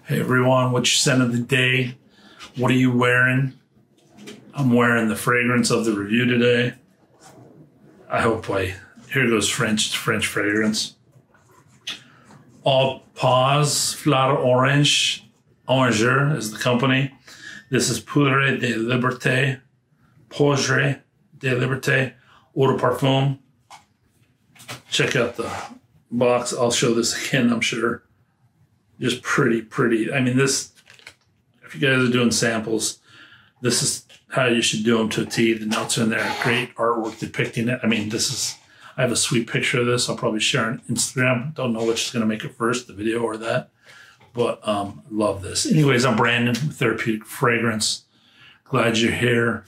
Hey everyone, what you scent of the day? What are you wearing? I'm wearing the fragrance of the review today. Here goes French fragrance. All POUDRE, Fleur Orange, Orangeur is the company. This is POUDRE de LIBERTÉ, POUDRE de LIBERTÉ, Eau de Parfum. Check out the box. I'll show this again, I'm sure. Just pretty. I mean, this, if you guys are doing samples, this is how you should do them to a T. The notes are in there, great artwork depicting it. I mean, I have a sweet picture of this. I'll probably share on Instagram. Don't know which is going to make it first, the video or that. But love this. Anyways, I'm Brandon with Therapeutic Fragrance. Glad you're here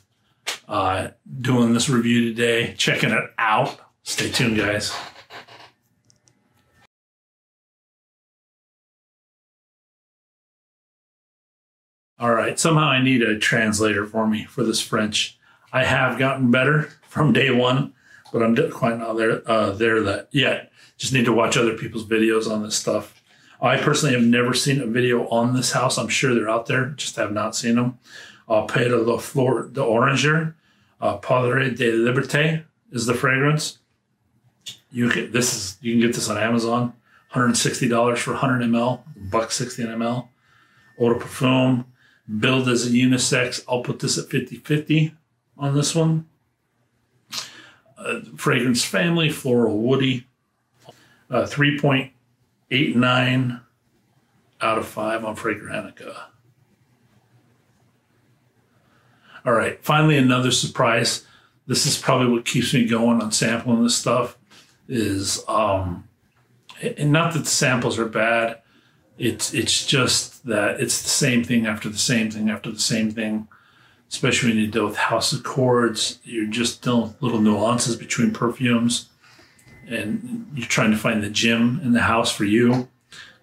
doing this review today, checking it out. Stay tuned, guys. All right, somehow I need a translator for me for this French. I have gotten better from day one, but I'm quite not there yet. Just need to watch other people's videos on this stuff. I personally have never seen a video on this house. I'm sure they're out there, just have not seen them. Pedro de Fleur de Orangeur, Poudre de Liberté is the fragrance. You can get this on Amazon, $160 for 100 ml, $1.60 an ml. Eau de Parfum. Billed as a unisex. I'll put this at 50-50 on this one. Fragrance family, floral woody. 3.89 out of 5 on Fragrantica. All right, finally another surprise. This is probably what keeps me going on sampling this stuff. Is and not that the samples are bad. It's just that it's the same thing after the same thing after the same thing, especially when you deal with house accords. You're just dealing with little nuances between perfumes, and you're trying to find the gem in the house for you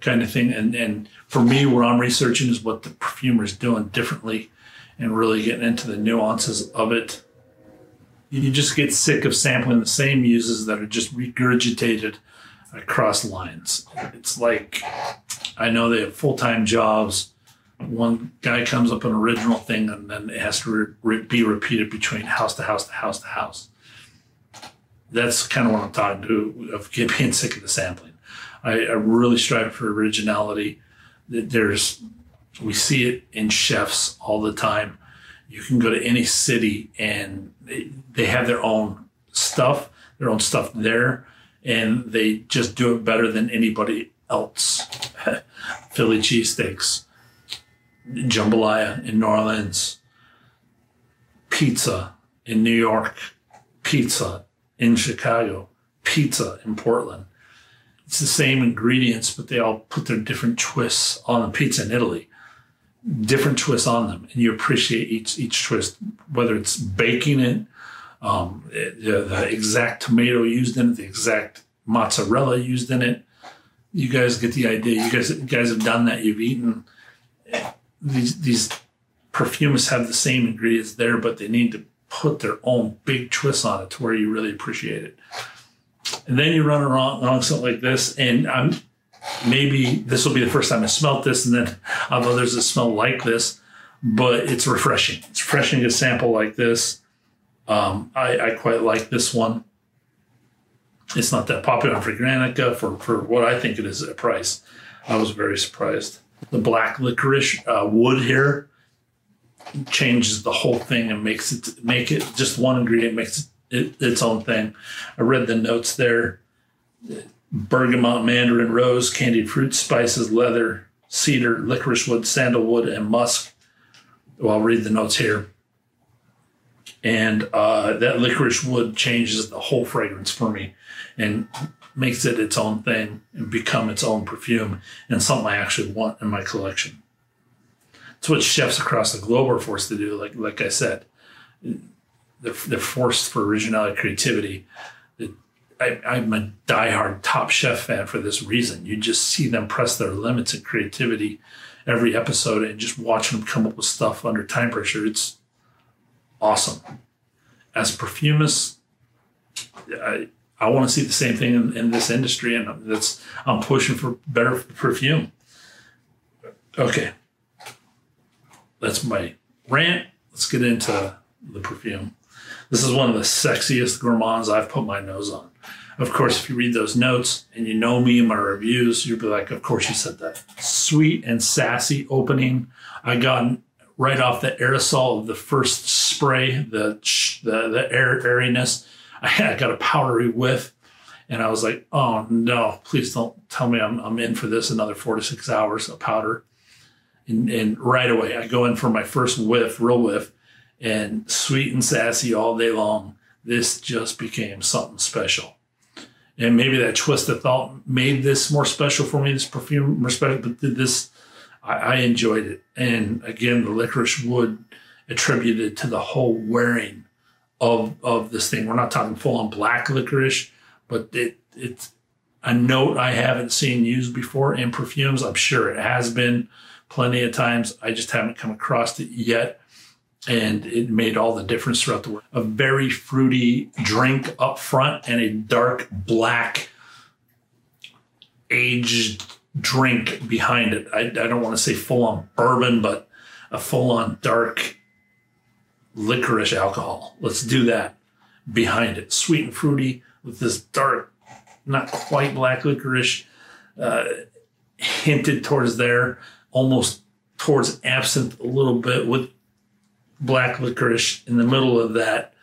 kind of thing. And for me, what I'm researching is what the perfumer is doing differently and really getting into the nuances of it. You just get sick of sampling the same muses that are just regurgitated across lines. It's like, I know they have full-time jobs. One guy comes up with an original thing, and then it has to be repeated between house to house to house to house. That's kind of what I'm talking to, of being sick of the sampling. I really strive for originality. We see it in chefs all the time. You can go to any city, and they have their own stuff there, and they just do it better than anybody else. Philly cheesesteaks, jambalaya in New Orleans, pizza in New York, pizza in Chicago, pizza in Portland. It's the same ingredients, but they all put their different twists on the pizza in Italy. Different twists on them, and you appreciate each twist, whether it's baking it, the exact tomato used in it, the exact mozzarella used in it. You guys get the idea. You guys have done that. You've eaten. These perfumists have the same ingredients there, but they need to put their own big twist on it to where you really appreciate it. And then you run along something like this, and maybe this will be the first time I smelt this, and then I'll have others that smell like this, but it's refreshing. It's refreshing to sample like this. I quite like this one. It's not that popular on Fragrantica for what I think it is at price. I was very surprised. The black licorice wood here changes the whole thing and make it just one ingredient makes it its own thing. I read the notes there. Bergamot, mandarin, rose, candied fruit, spices, leather, cedar, licorice wood, sandalwood, and musk. Well, I'll read the notes here. And that licorice wood changes the whole fragrance for me and makes it its own thing and become its own perfume and something I actually want in my collection. It's what chefs across the globe are forced to do. Like I said, they're forced for originality, creativity. I'm a diehard Top Chef fan for this reason. You just see them press their limits in creativity every episode, and just watching them come up with stuff under time pressure. It's awesome. As perfumists, I want to see the same thing in this industry, and I'm pushing for better perfume. Okay. That's my rant. Let's get into the perfume. This is one of the sexiest gourmands I've put my nose on. Of course, if you read those notes and you know me and my reviews, you'll be like, of course you said that. Sweet and sassy opening. I got right off the aerosol of the first spray, the airiness. I got a powdery whiff, and I was like, oh no, please don't tell me I'm in for this another 4 to 6 hours of powder. And right away, I go in for my first whiff, real whiff, and sweet and sassy all day long. This just became something special. And maybe that twist of thought made this more special for me, this perfume more special, but this, I enjoyed it. And again, the licorice wood attributed to the whole wearing of this thing. We're not talking full on black licorice, but it's a note I haven't seen used before in perfumes. I'm sure it has been plenty of times. I just haven't come across it yet. And it made all the difference throughout the world. A very fruity drink up front and a dark black aged drink behind it. I don't want to say full on bourbon, but a full on dark licorice alcohol. Let's do that behind it. Sweet and fruity with this dark, not quite black licorice, hinted towards there, almost towards absinthe a little bit with black licorice in the middle of that,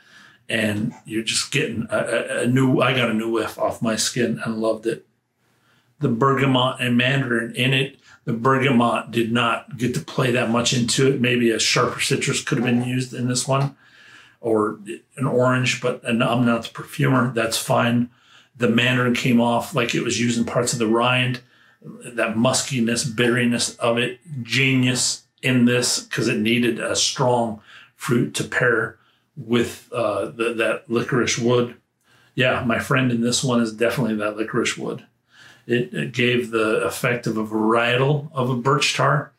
and you're just getting I got a new whiff off my skin and loved it. The bergamot and mandarin in it. The bergamot did not get to play that much into it. Maybe a sharper citrus could have been used in this one, or an orange, but I'm not the perfumer. That's fine. The mandarin came off like it was using parts of the rind. That muskiness, bitterness of it, genius in this, because it needed a strong fruit to pair with that licorice wood. Yeah, my friend in this one is definitely that licorice wood. It gave the effect of a varietal of a birch tar.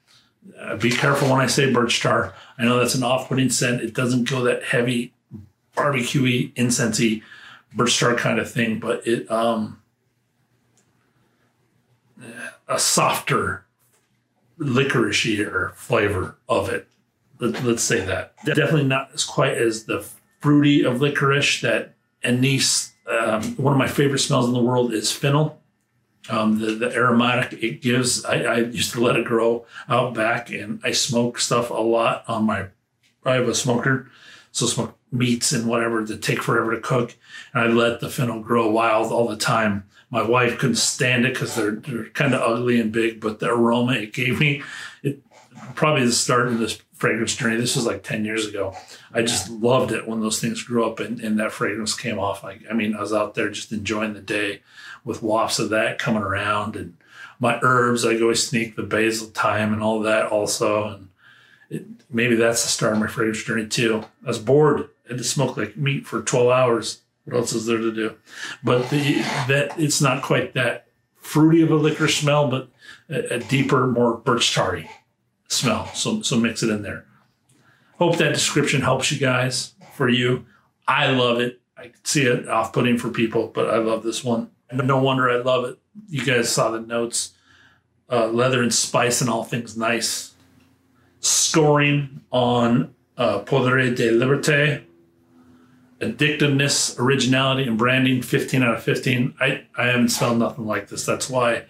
Be careful when I say birch tar. I know that's an off-putting scent. It doesn't go that heavy, barbecue-y, incensey birch tar kind of thing, but it a softer licorice-y flavor of it. Let's say that. Definitely not as quite as the fruity of licorice that anise. One of my favorite smells in the world is fennel. The aromatic it gives. I used to let it grow out back, and I smoke stuff a lot on I have a smoker, so smoke meats and whatever that take forever to cook, and I let the fennel grow wild all the time. My wife couldn't stand it because they're kind of ugly and big, but the aroma it gave me, it probably the start of this fragrance journey. This was like 10 years ago. I just loved it when those things grew up and that fragrance came off. I was out there just enjoying the day with wafts of that coming around, and my herbs. I always sneak the basil, thyme, and all that also. And maybe that's the start of my fragrance journey too. I was bored. I had to smoke like meat for 12 hours. What else is there to do? But that it's not quite that fruity of a licorice smell, but a deeper, more birch tarry smell. So mix it in there. Hope that description helps you guys. For you, I love it. I can see it off-putting for people, but I love this one. But no wonder I love it. You guys saw the notes. Leather and spice and all things nice. Scoring on POUDRE de LIBERTÉ. Addictiveness, originality, and branding, 15 out of 15. I haven't smelled nothing like this. That's why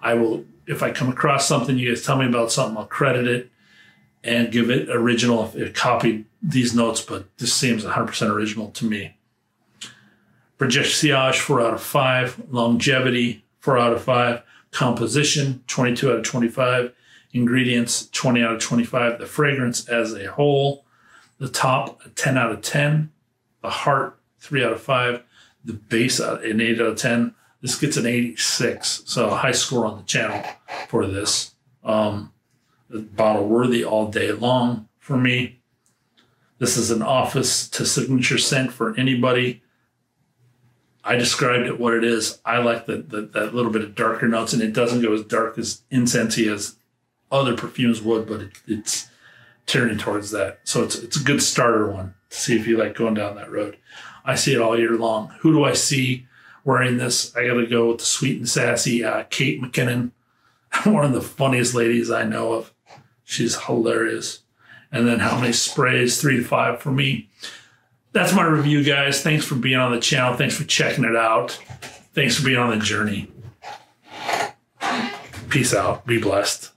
I will, if I come across something, you guys tell me about something, I'll credit it and give it original if it copied these notes, but this seems 100% original to me. Projection, 4 out of 5. Longevity, 4 out of 5. Composition, 22 out of 25. Ingredients, 20 out of 25. The fragrance as a whole, the top, a 10 out of 10. The heart, 3 out of 5. The base, an 8 out of 10. This gets an 86. So a high score on the channel for this. Bottle worthy all day long for me. This is an office to signature scent for anybody. I described it what it is. I like that little bit of darker notes, and it doesn't go as dark as incensey as other perfumes would, but it's turning towards that. So it's a good starter one to see if you like going down that road. I see it all year long. Who do I see wearing this? I got to go with the sweet and sassy Kate McKinnon, one of the funniest ladies I know of. She's hilarious. And then how many sprays? 3 to 5 for me. That's my review, guys. Thanks for being on the channel. Thanks for checking it out. Thanks for being on the journey. Peace out. Be blessed.